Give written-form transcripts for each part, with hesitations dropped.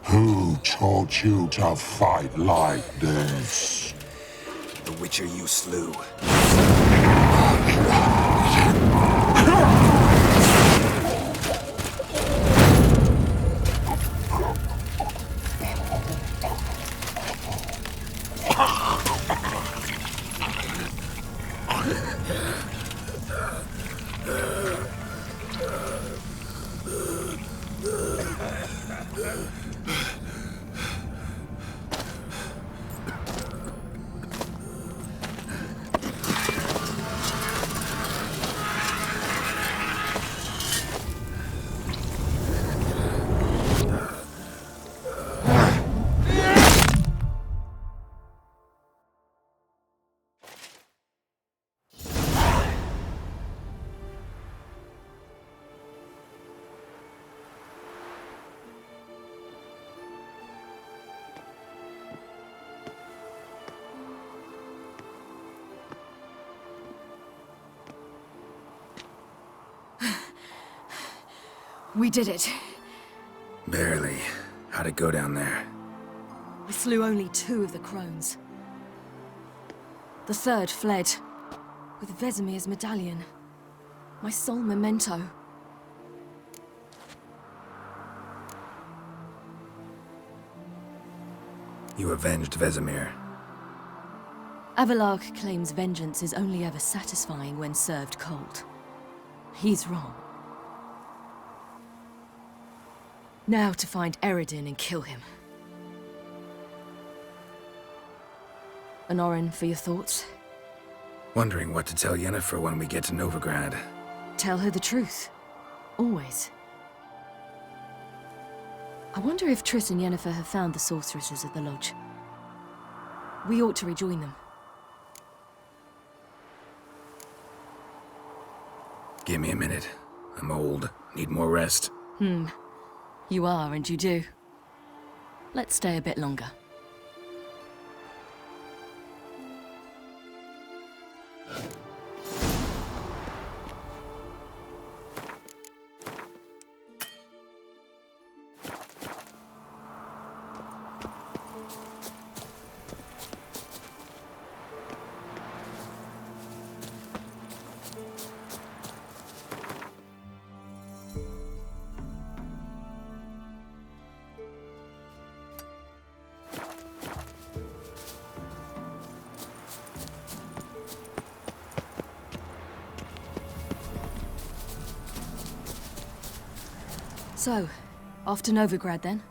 Who taught you to fight like this? The Witcher you slew. We did it. Barely. How'd it go down there? We slew only 2 of the crones. The 3rd fled, with Vesemir's medallion. My sole memento. You avenged Vesemir. Avalark claims vengeance is only ever satisfying when served cold. He's wrong. Now to find Eredin and kill him. Honorin, for your thoughts? Wondering what to tell Yennefer when we get to Novigrad. Tell her the truth. Always. I wonder if Triss and Yennefer have found the sorceresses at the lodge. We ought to rejoin them. Give me a minute. I'm old. Need more rest. You are, and you do. Let's stay a bit longer. So, off to Novigrad then?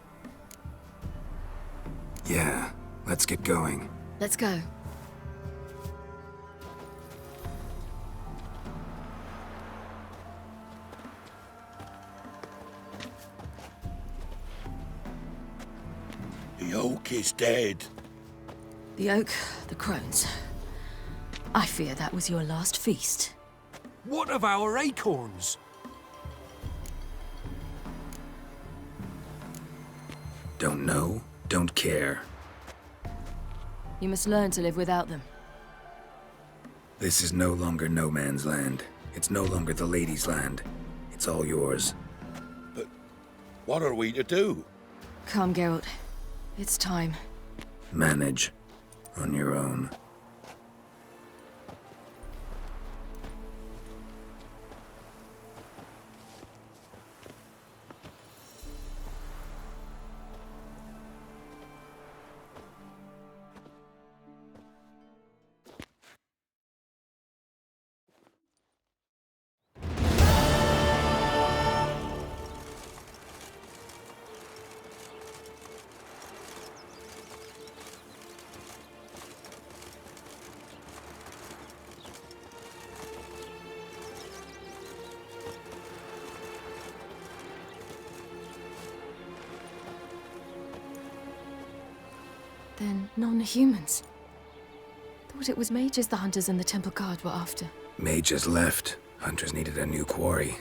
Yeah, let's get going. Let's go. The oak is dead. The oak, the crones. I fear that was your last feast. What of our acorns? Don't know, don't care. You must learn to live without them. This is no longer no man's land. It's no longer the lady's land. It's all yours. But what are we to do? Come, Geralt. It's time. Manage. On your own. Then non-humans. Thought it was mages the hunters and the temple guard were after. Mages left. Hunters needed a new quarry.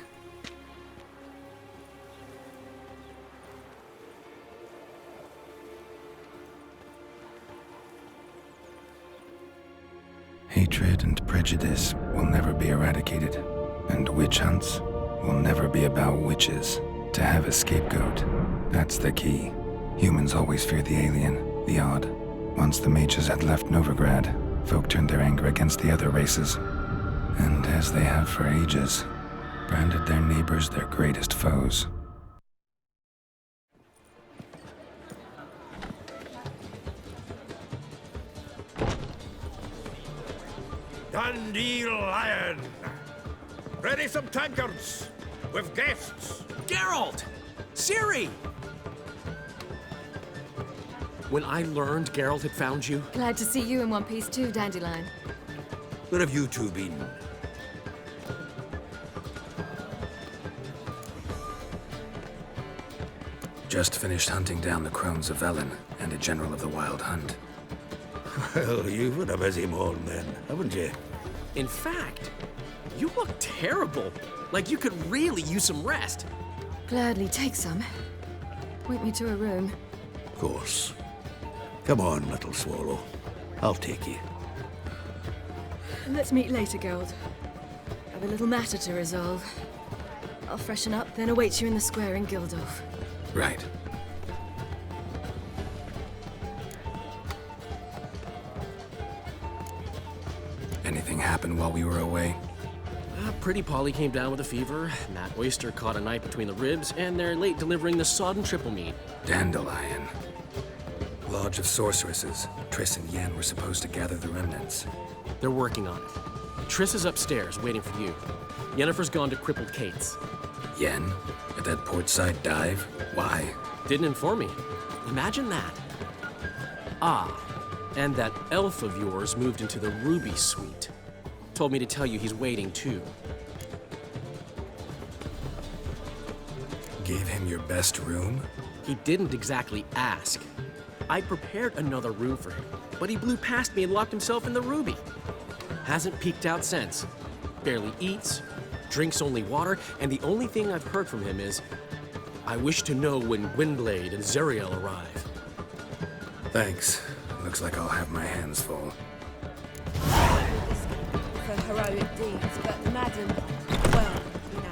Hatred and prejudice will never be eradicated, and witch hunts will never be about witches. To have a scapegoat, that's the key. Humans always fear the alien, the odd. Once the mages had left Novigrad, folk turned their anger against the other races, and as they have for ages, branded their neighbors their greatest foes. Dandelion! Ready some tankards! With guests! Geralt! Ciri! When I learned Geralt had found you, Glad to see you in one piece too, Dandelion. Where have you two been? Just finished hunting down the crones of Velen and a general of the Wild Hunt. Well, you've had a busy morning then, haven't you? in fact, you look terrible. Like you could really use some rest. Gladly take some. Point me to a room. Of course. Come on, little swallow. I'll take you. Let's meet later, Geralt. Have a little matter to resolve. I'll freshen up, then await you in the square in Gildorf. Right. Anything happened while we were away? Pretty Polly came down with a fever, Matt Oyster caught a knife between the ribs, and they're late delivering the sodden triple meat. Dandelion. Lodge of Sorceresses. Triss and Yen were supposed to gather the remnants. They're working on it. Triss is upstairs, waiting for you. Yennefer's gone to crippled Kate's. Yen? At that portside dive? Why? Didn't inform me. Imagine that. Ah, and that elf of yours moved into the Ruby Suite. Told me to tell you he's waiting too. Gave him your best room? He didn't exactly ask. I prepared another room for him, but he blew past me and locked himself in the Ruby. Hasn't peeked out since. Barely eats, drinks only water, and the only thing I've heard from him is, I wish to know when Gwynblade and Zariel arrive. Thanks. Looks like I'll have my hands full. For heroic deeds, but madam, well, you know.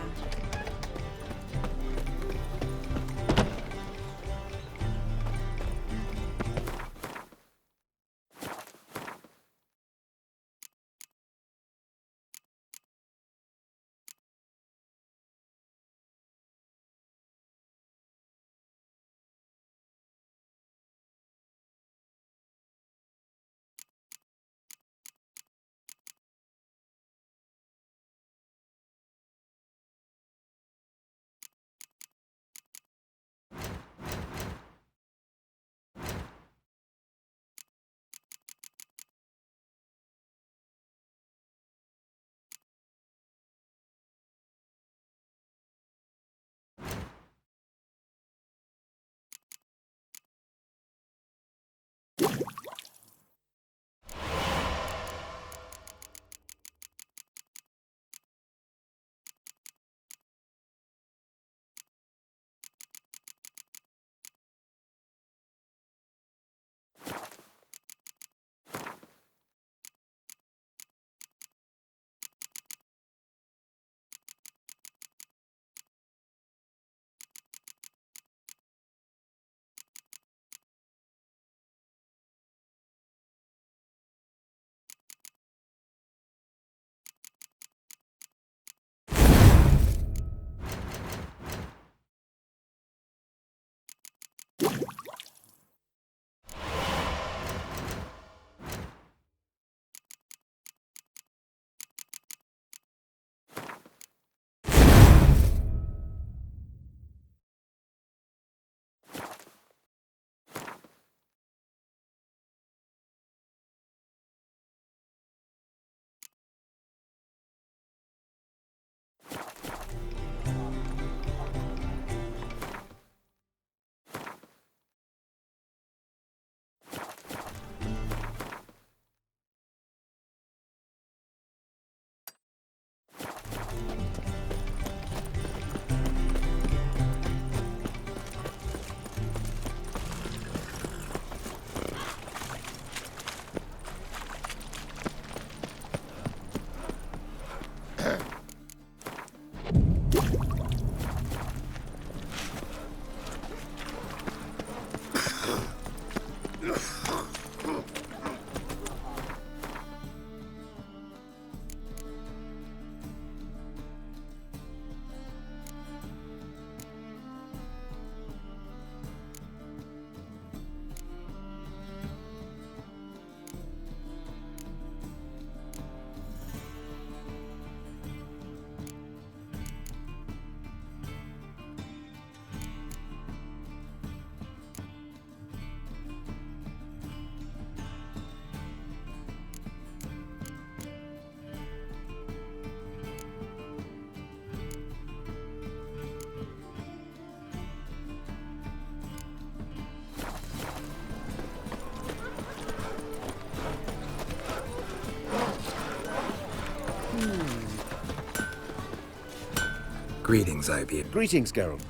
Greetings, Ivian. Greetings, Geralt.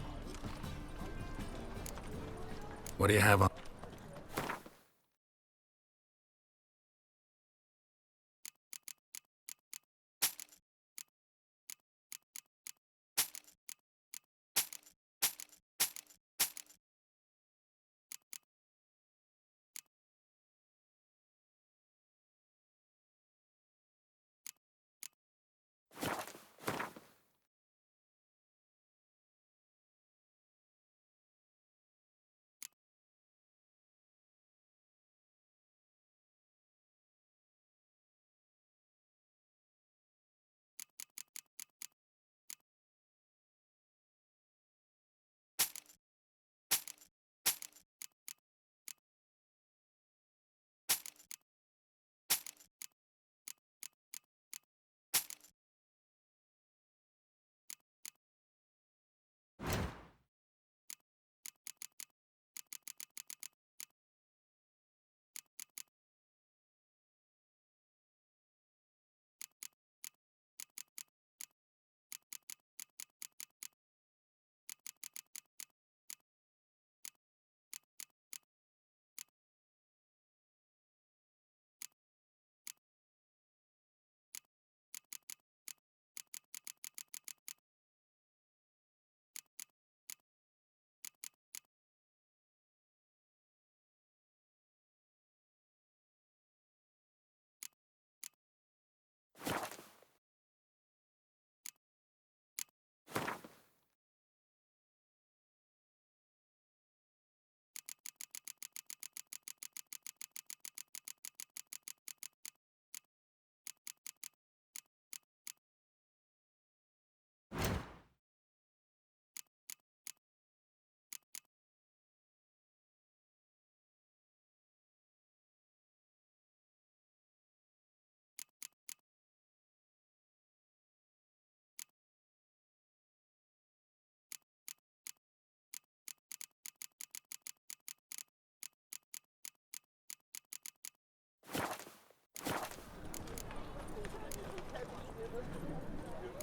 What do you have on?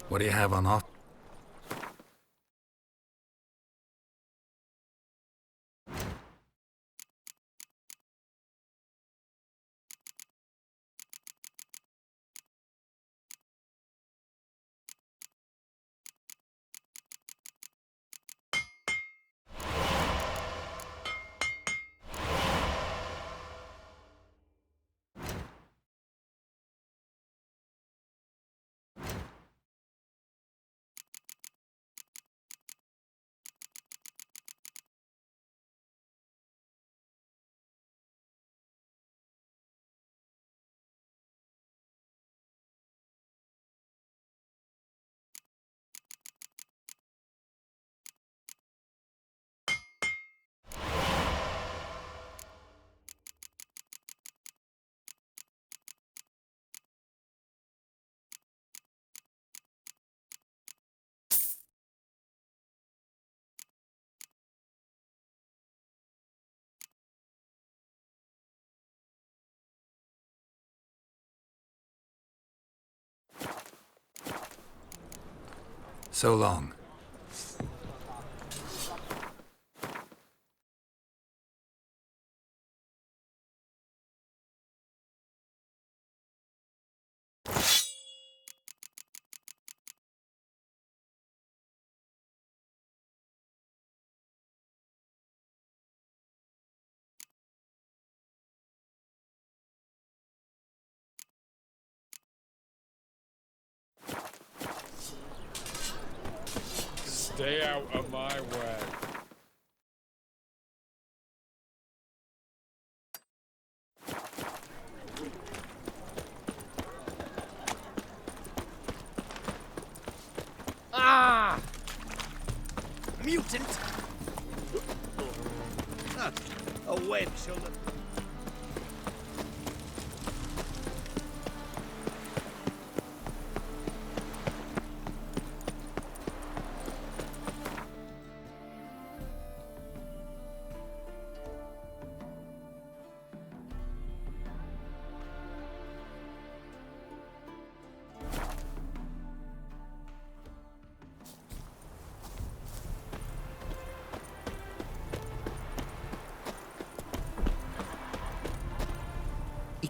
What do you have on off? So long. Stay out of my way. Ah! Mutant! A web shoulder.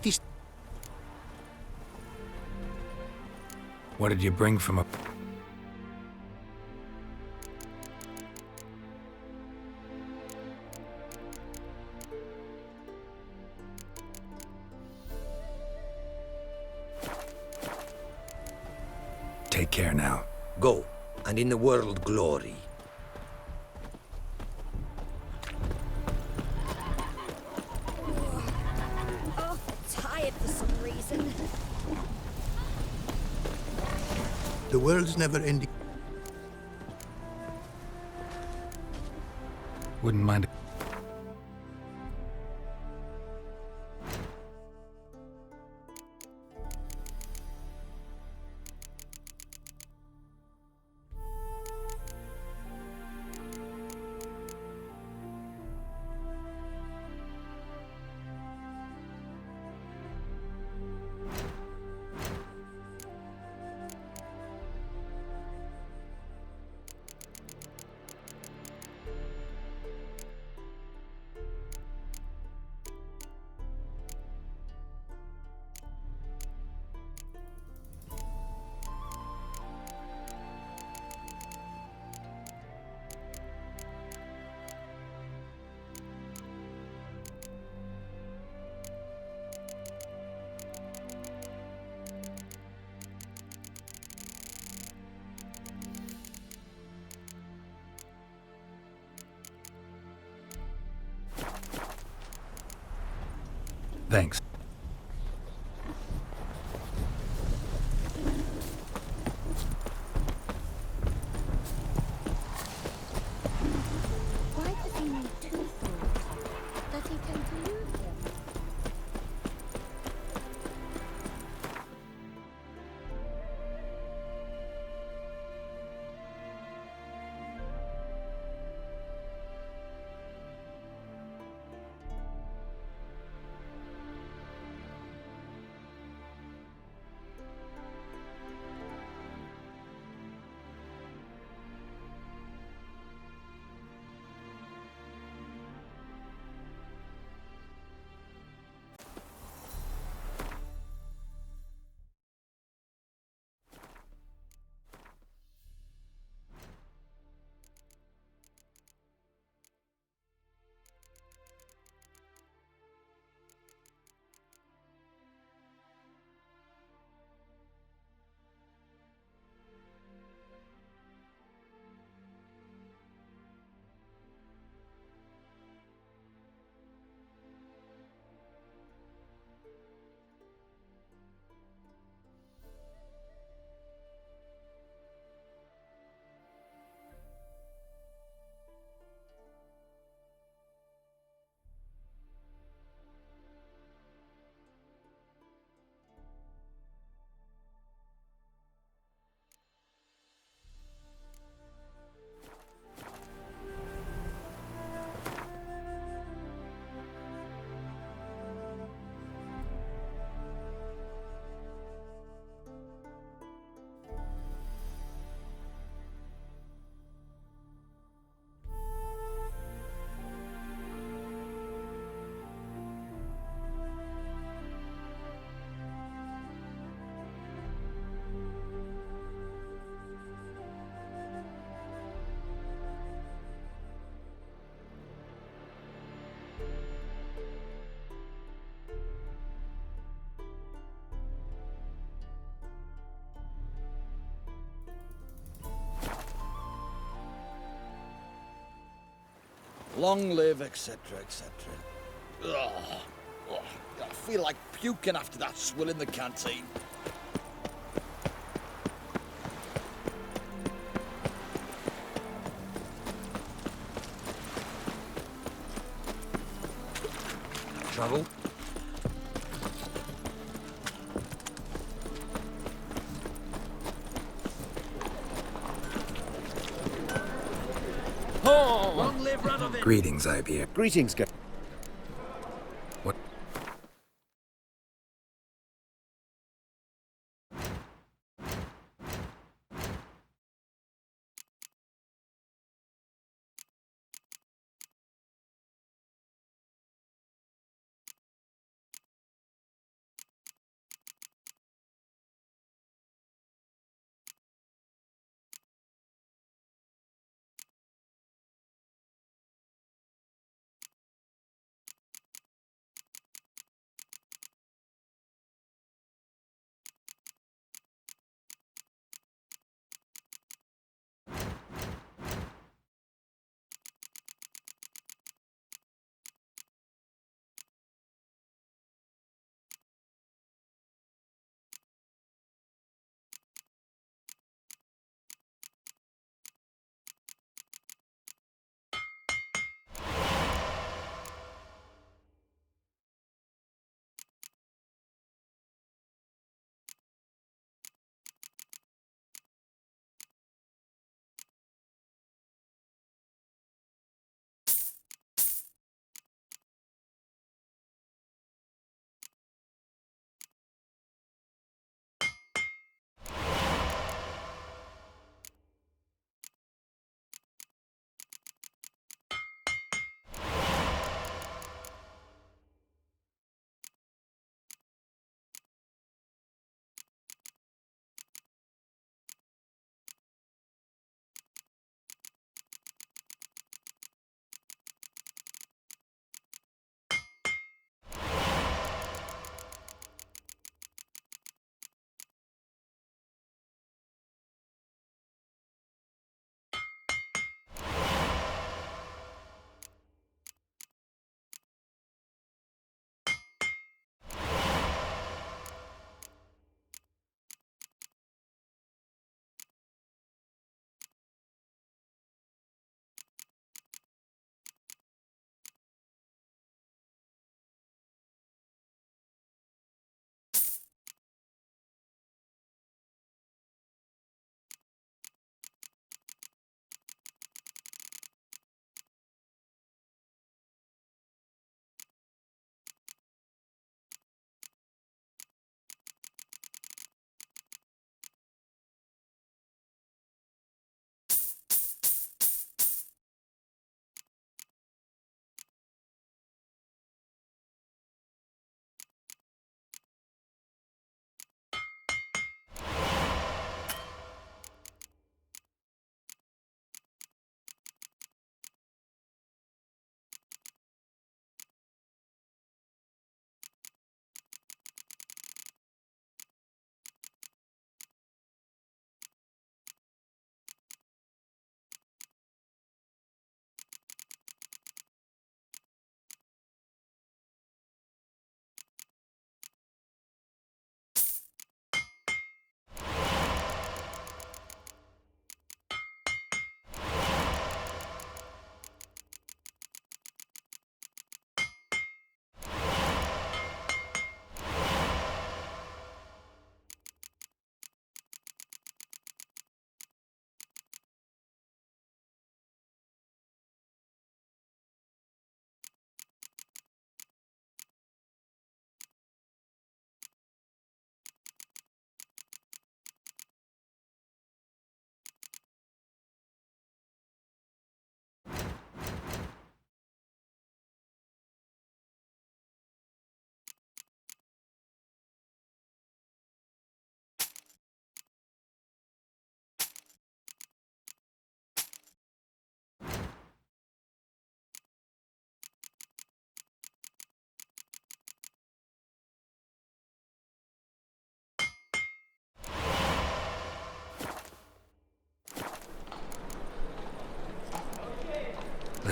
is... What did you bring from a... Take care now. Go, and in the world glory. Oh, tired for some reason. The world's never ending. Wouldn't mind... Thanks. Why does he need two swords? Does he tend to lose them? Long live, etc., etc. Ugh. Ugh. I feel like puking after that swill in the canteen. Trouble? Long live Radovid! Greetings, IBM. Greetings, guys.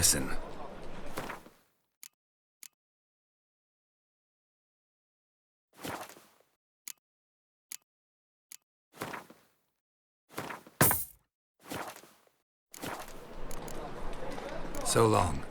Listen. So long.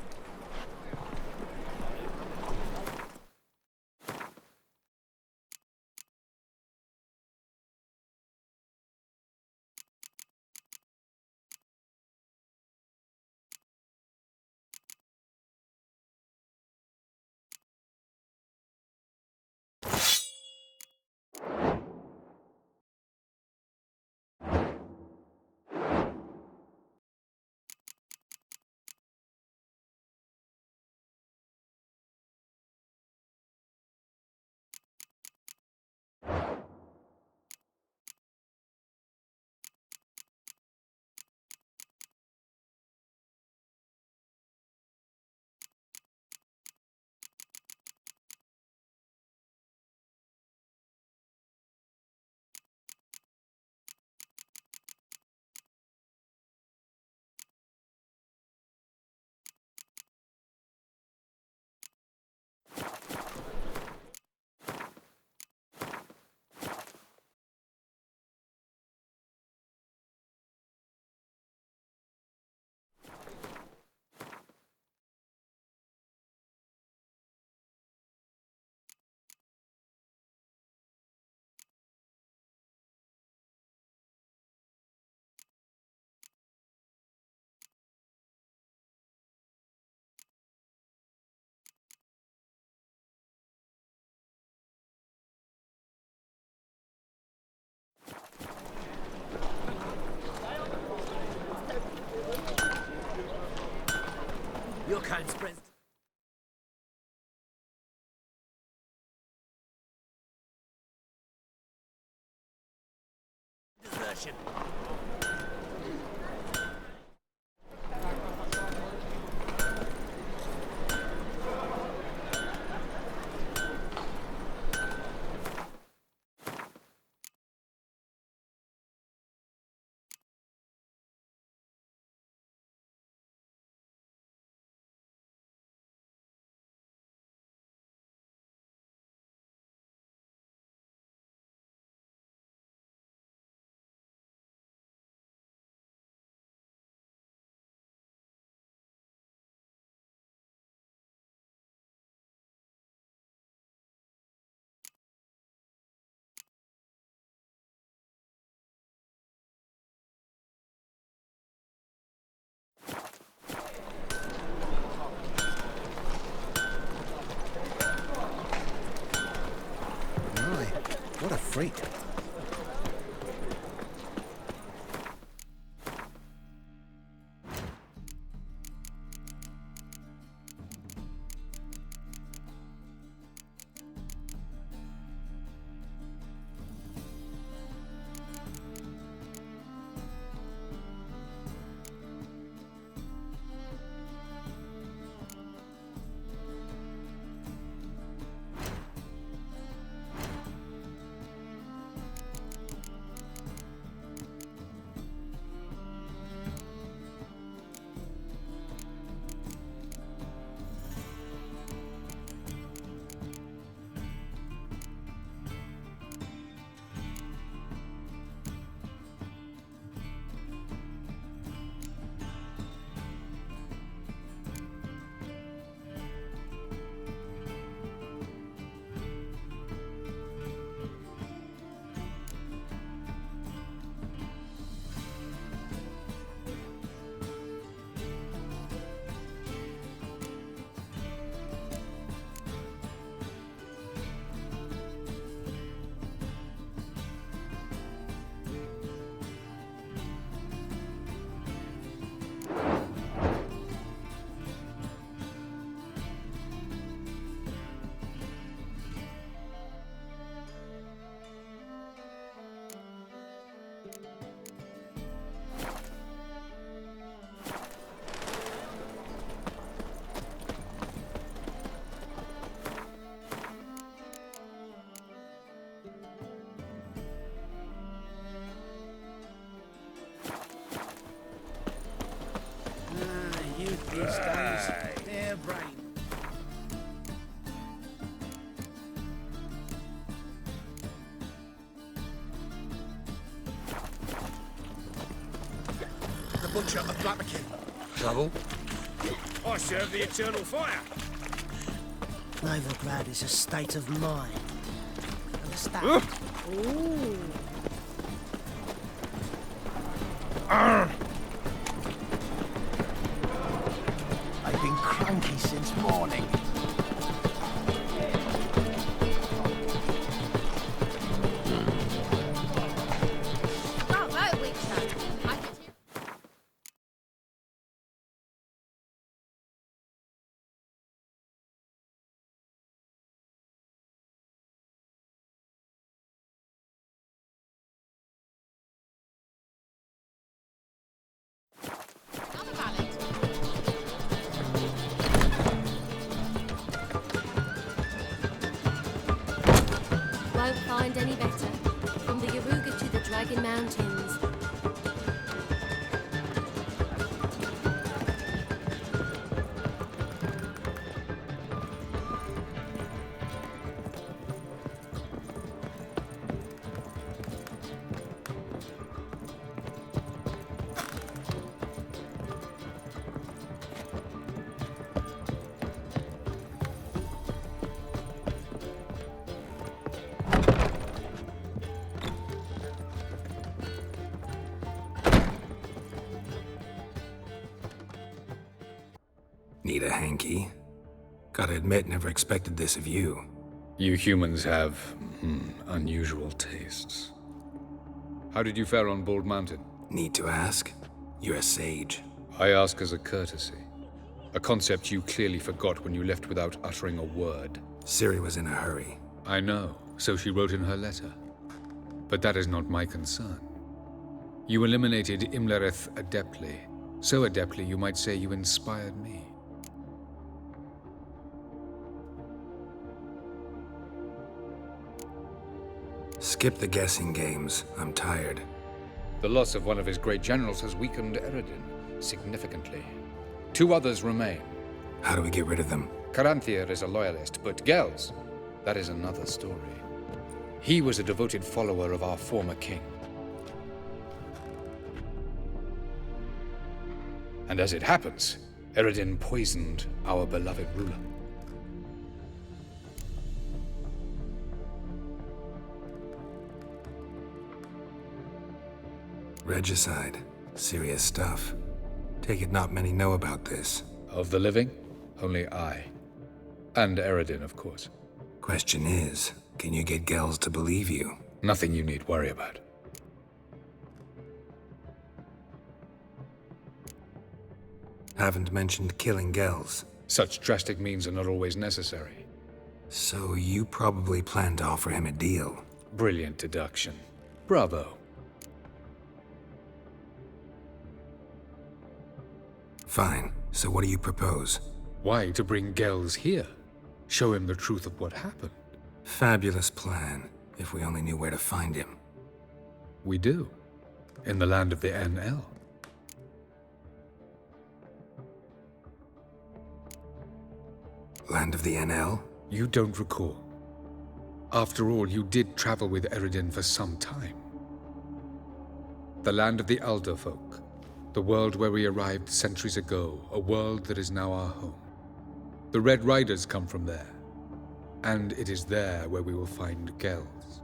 Your kind spreads. Desertion. My, what a freak. You'd be standing butcher of Blackmakin. Trouble? I serve the eternal fire. Novigrad is a state of mind. Understand? Ooh. I've been cranky since morning. Bravo, Witcher. I could hear... Another ballad. Won't find any better. From the Yaruga to the Dragon Mountains. Need a hanky? Gotta admit, never expected this of you. You humans have, unusual tastes. How did you fare on Bald Mountain? Need to ask? You're a sage. I ask as a courtesy. A concept you clearly forgot when you left without uttering a word. Ciri was in a hurry. I know, so she wrote in her letter. But that is not my concern. You eliminated Imlerith adeptly. So adeptly you might say you inspired me. Skip the guessing games. I'm tired. The loss of one of his great generals has weakened Eredin significantly. 2 others remain. How do we get rid of them? Caranthir is a loyalist, but Gels, that is another story. He was a devoted follower of our former king. And as it happens, Eredin poisoned our beloved ruler. Regicide. Serious stuff. Take it not many know about this. Of the living, only I. And Eredin, of course. Question is, can you get Gels to believe you? Nothing you need worry about. Haven't mentioned killing Gels. Such drastic means are not always necessary. So you probably plan to offer him a deal. Brilliant deduction. Bravo. Fine. So what do you propose? Why to bring Gels here? Show him the truth of what happened. Fabulous plan, if we only knew where to find him. We do. In the land of the NL. Land of the NL? You don't recall. After all, you did travel with Eredin for some time. The land of the Elder folk. The world where we arrived centuries ago, a world that is now our home. The Red Riders come from there, and it is there where we will find Gels.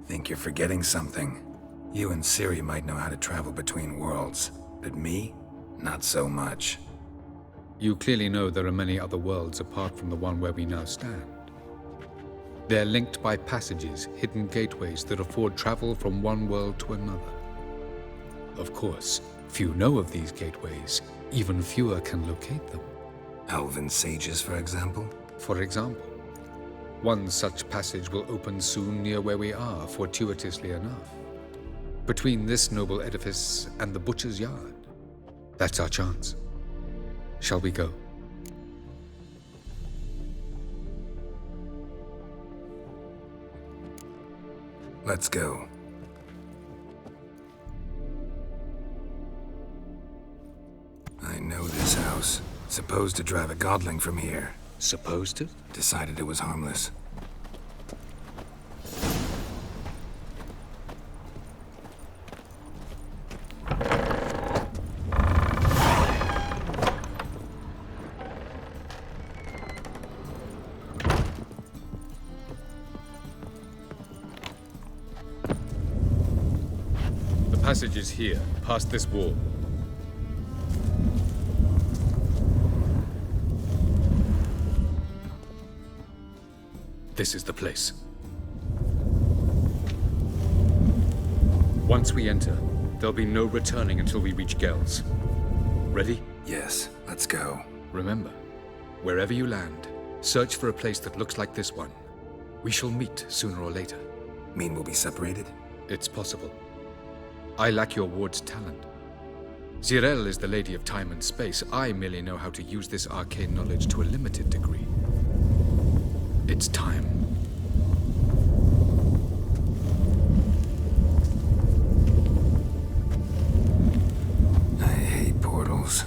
Think you're forgetting something. You and Ciri might know how to travel between worlds, but me? Not so much. You clearly know there are many other worlds apart from the one where we now stand. They're linked by passages, hidden gateways that afford travel from one world to another. Of course, few know of these gateways. Even fewer can locate them. Elven sages, for example? For example. One such passage will open soon near where we are, fortuitously enough. Between this noble edifice and the butcher's yard. That's our chance. Shall we go? Let's go. I know this house. Supposed to drive a godling from here. Supposed to? Decided it was harmless. passage is here, past this wall. This is the place. Once we enter, there'll be no returning until we reach Gel's. Ready? Yes, let's go. Remember, wherever you land, search for a place that looks like this one. We shall meet sooner or later. Mean we'll be separated? It's possible. I lack your ward's talent. Zirel is the lady of time and space. I merely know how to use this arcane knowledge to a limited degree. It's time. I hate portals.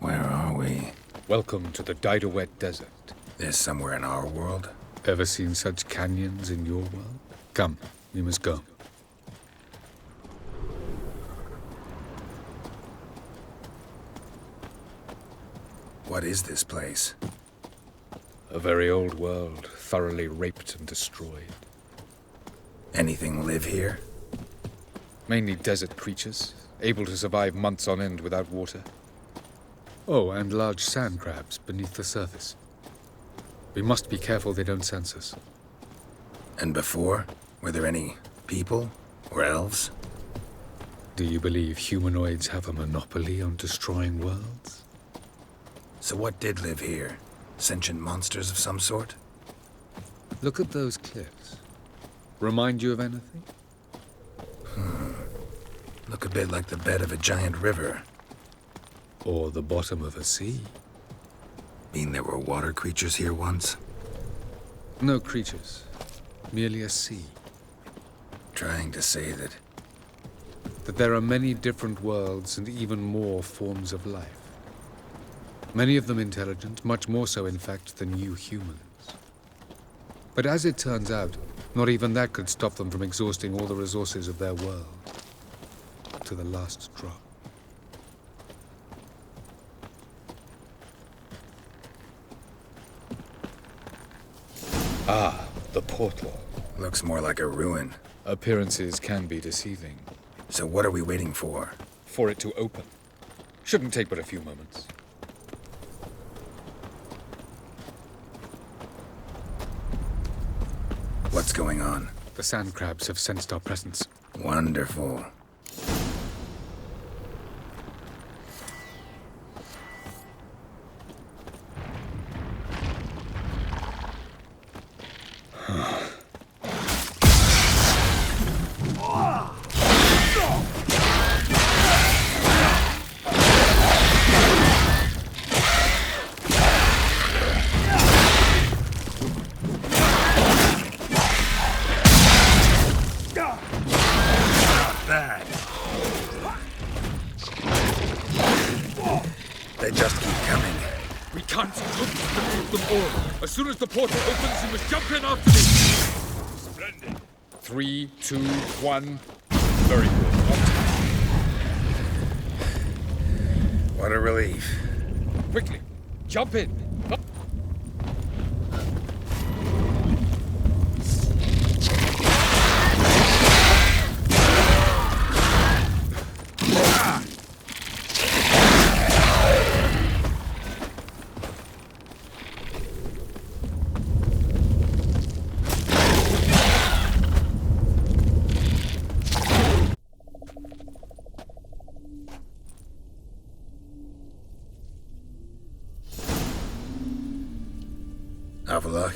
Where are we? Welcome to the Didowet Desert. This somewhere in our world? Ever seen such canyons in your world? Come, we must go. What is this place? A very old world, thoroughly raped and destroyed. Anything live here? Mainly desert creatures, able to survive months on end without water. Oh, and large sand crabs beneath the surface. We must be careful they don't sense us. And before? Were there any people? Or elves? Do you believe humanoids have a monopoly on destroying worlds? So what did live here? Sentient monsters of some sort? Look at those cliffs. Remind you of anything? Look a bit like the bed of a giant river. Or the bottom of a sea. Mean there were water creatures here once? No creatures. Merely a sea. Trying to say that... That there are many different worlds and even more forms of life. Many of them intelligent, much more so in fact than you humans. But as it turns out, not even that could stop them from exhausting all the resources of their world. To the last drop. Ah, the portal. Looks more like a ruin. Appearances can be deceiving. So what are we waiting for? For it to open. Shouldn't take but a few moments. What's going on? The sand crabs have sensed our presence. Wonderful. They just keep coming. We can't remove them all. As soon as the portal opens, you must jump in after me. Splendid. 3, 2, 1. Very good. What a relief. Quickly, jump in. Have a look.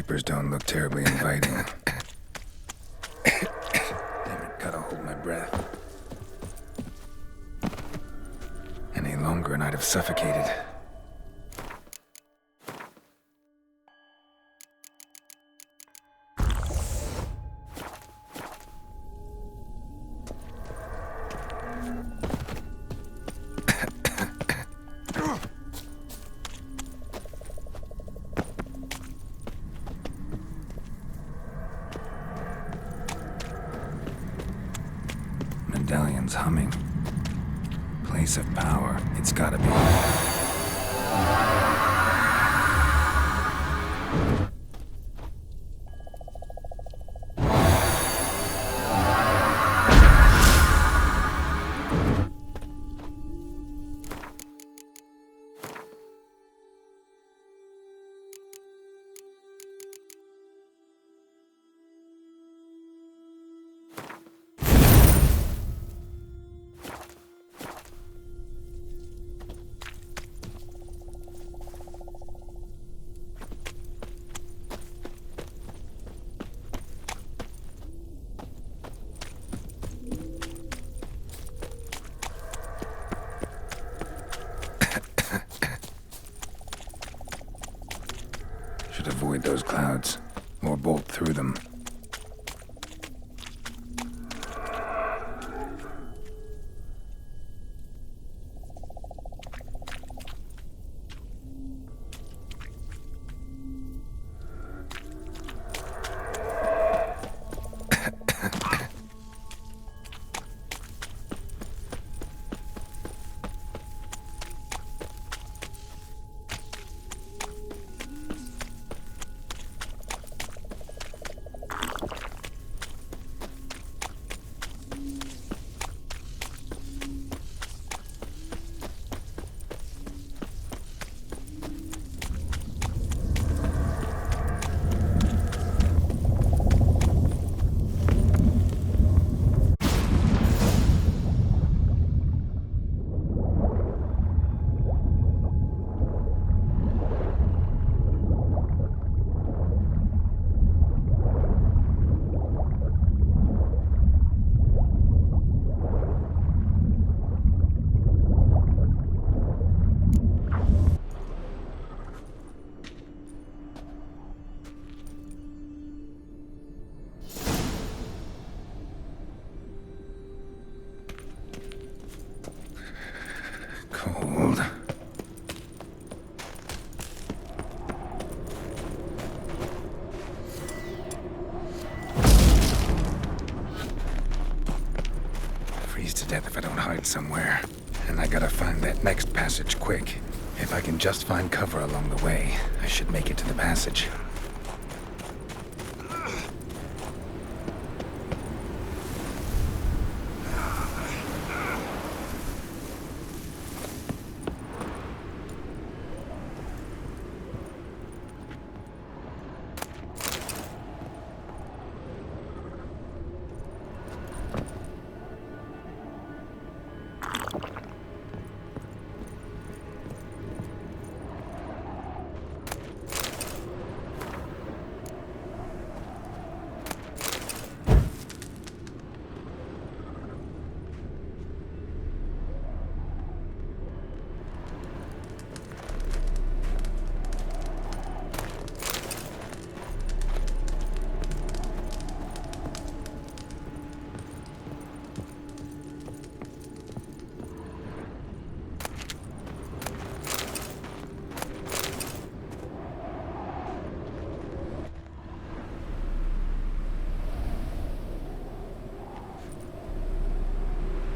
papers don't look terribly inviting. Damn it, gotta hold my breath. Any longer and I'd have suffocated. Medallion's humming. Place of power. It's gotta be. Should avoid those clouds, or bolt through them. Cold. Freeze to death if I don't hide somewhere. And I gotta find that next passage quick. If I can just find cover along the way, I should make it to the passage.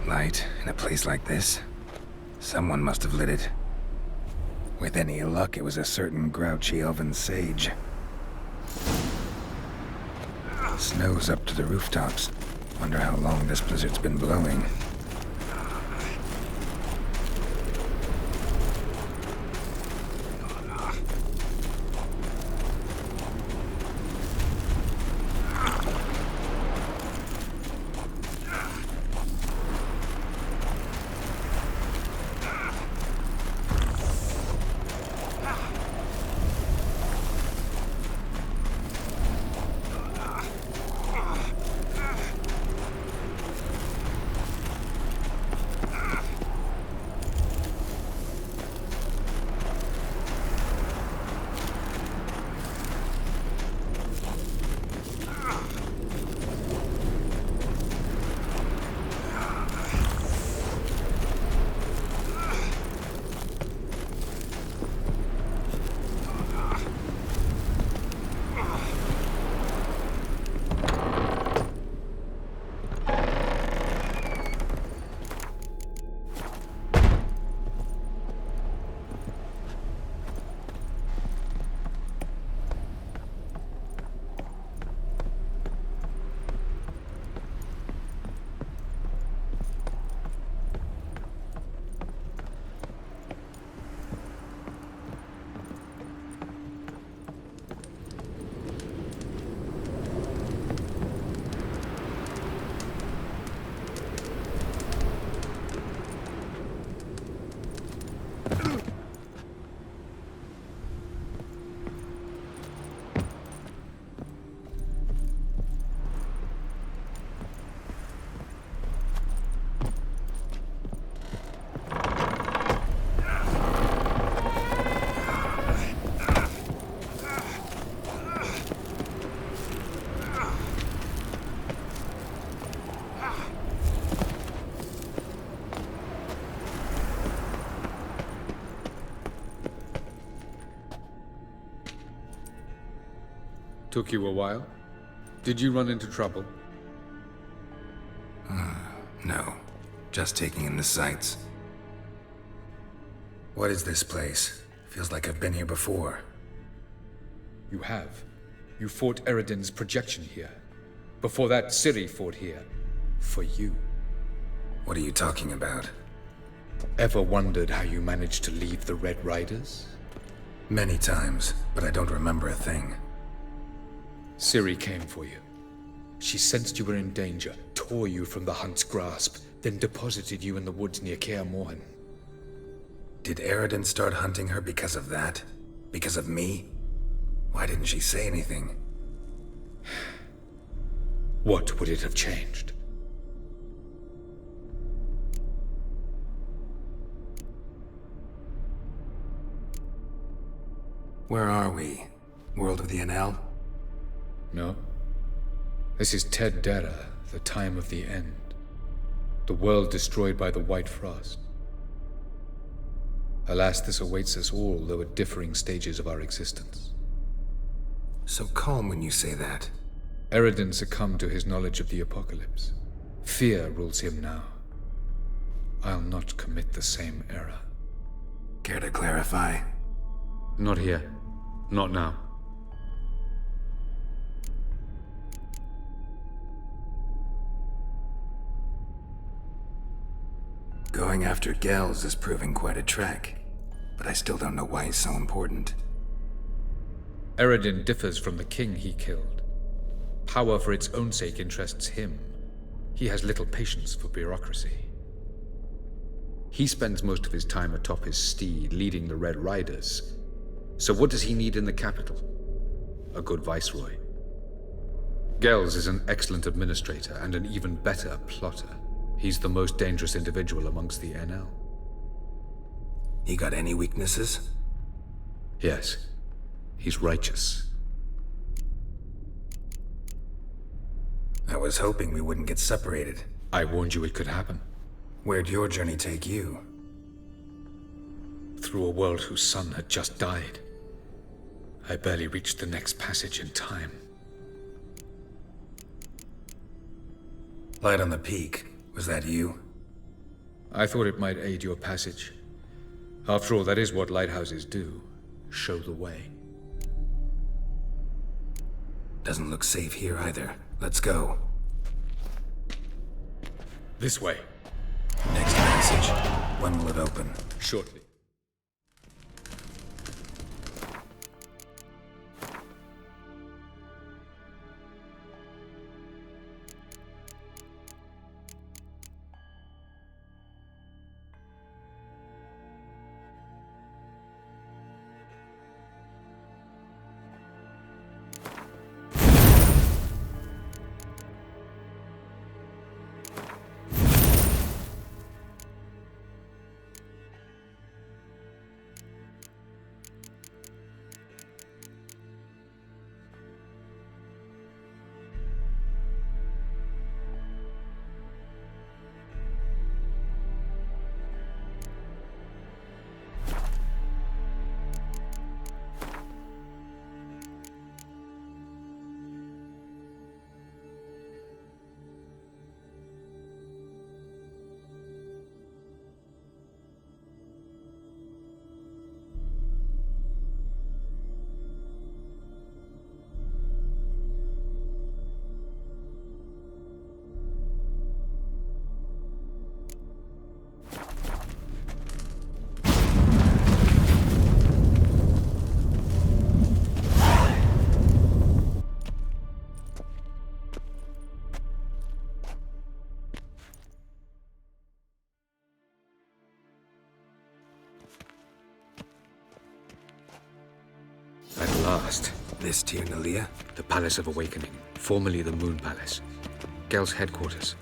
Light in a place like this? Someone must have lit it. With any luck, it was a certain grouchy elven sage. Snow's up to the rooftops. Wonder how long this blizzard's been blowing. Took you a while? Did you run into trouble? No. Just taking in the sights. What is this place? Feels like I've been here before. You have. You fought Eredin's projection here. Before that, Ciri fought here. For you. What are you talking about? Ever wondered how you managed to leave the Red Riders? Many times, but I don't remember a thing. Ciri came for you. She sensed you were in danger, tore you from the Hunt's grasp, then deposited you in the woods near Kaer Morhen. Did Eredin start hunting her because of that? Because of me? Why didn't she say anything? What would it have changed? Where are we? World of the NL? No. This is Ted Dara, the time of the end. The world destroyed by the White Frost. Alas, this awaits us all, though at differing stages of our existence. So calm when you say that. Eredin succumbed to his knowledge of the apocalypse. Fear rules him now. I'll not commit the same error. Care to clarify? Not here. Not now. Going after Gels is proving quite a trek, but I still don't know why he's so important. Eredin differs from the king he killed. Power for its own sake interests him. He has little patience for bureaucracy. He spends most of his time atop his steed, leading the Red Riders. So what does he need in the capital? A good viceroy. Gels is an excellent administrator and an even better plotter. He's the most dangerous individual amongst the NL. He got any weaknesses? Yes. He's righteous. I was hoping we wouldn't get separated. I warned you it could happen. Where'd your journey take you? Through a world whose son had just died. I barely reached the next passage in time. Light on the peak. Was that you? I thought it might aid your passage. After all, that is what lighthouses do. Show the way. Doesn't look safe here either. Let's go. This way. Next passage. When will it open? Shortly. Last. This Tir Nalia? The Palace of Awakening, formerly the Moon Palace. Gel's headquarters.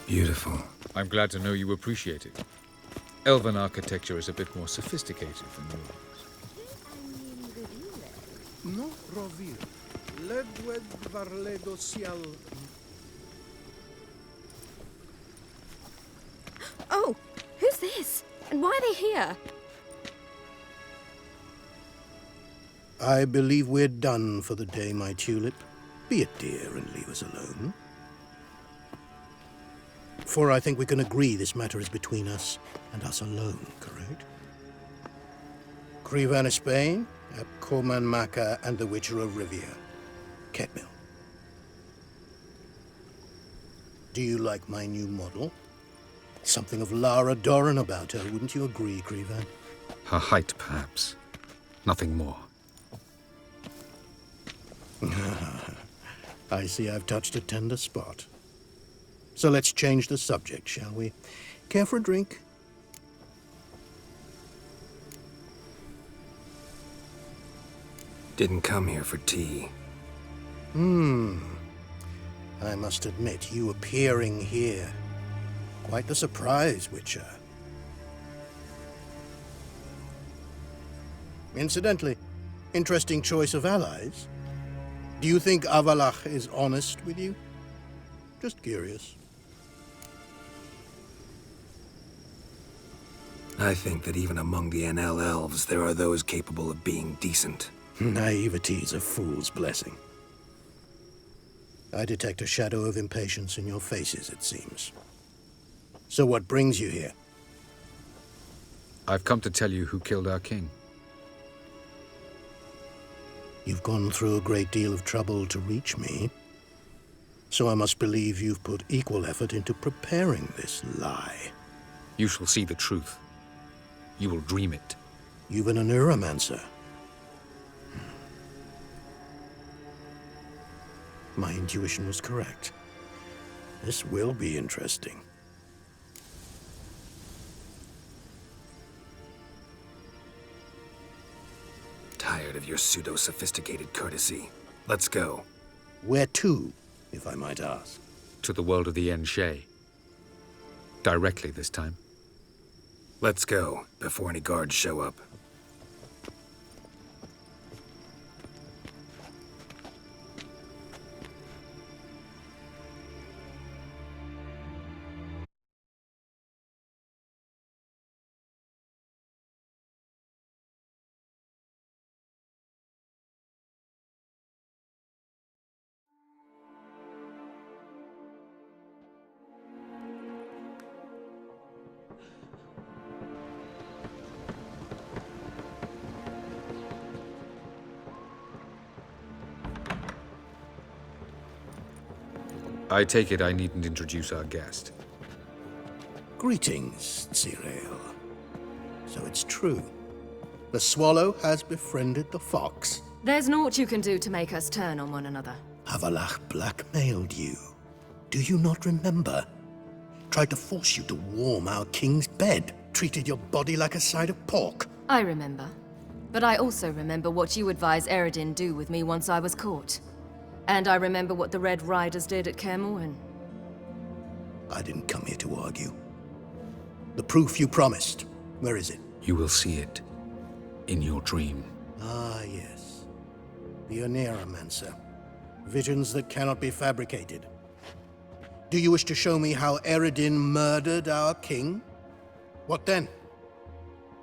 Beautiful. I'm glad to know you appreciate it. Elven architecture is a bit more sophisticated than yours. No rovir. Ledwed varledo sial. Oh, who's this? And why are they here? I believe we're done for the day, my tulip. Be a dear and leave us alone. For I think we can agree this matter is between us and us alone, correct? Krivan Spain, at Corman Maka and the Witcher of Rivia. Ketmill. Do you like my new model? Something of Lara Doran about her, wouldn't you agree, Krivan? Her height, perhaps. Nothing more. I see I've touched a tender spot. So let's change the subject, shall we? Care for a drink? Didn't come here for tea. I must admit, you appearing here. Quite the surprise, Witcher. Incidentally, interesting choice of allies. Do you think Avalach is honest with you? Just curious. I think that even among the NL elves, there are those capable of being decent. Naivety is a fool's blessing. I detect a shadow of impatience in your faces, it seems. So what brings you here? I've come to tell you who killed our king. You've gone through a great deal of trouble to reach me. So I must believe you've put equal effort into preparing this lie. You shall see the truth. You will dream it. You've been a neuromancer. My intuition was correct. This will be interesting. Tired of your pseudo-sophisticated courtesy. Let's go. Where to, if I might ask? To the world of the Enshe. Directly this time. Let's go, before any guards show up. I take it I needn't introduce our guest. Greetings, Cyril. So it's true. The swallow has befriended the fox. There's naught you can do to make us turn on one another. Avalach blackmailed you. Do you not remember? Tried to force you to warm our king's bed. Treated your body like a side of pork. I remember. But I also remember what you advised Eredin do with me once I was caught. And I remember what the Red Riders did at Kaer Morhen. I didn't come here to argue. The proof you promised, where is it? You will see it in your dream. Ah, yes. The Oneiromancer. Visions that cannot be fabricated. Do you wish to show me how Eredin murdered our king? What then?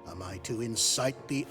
Am I to incite the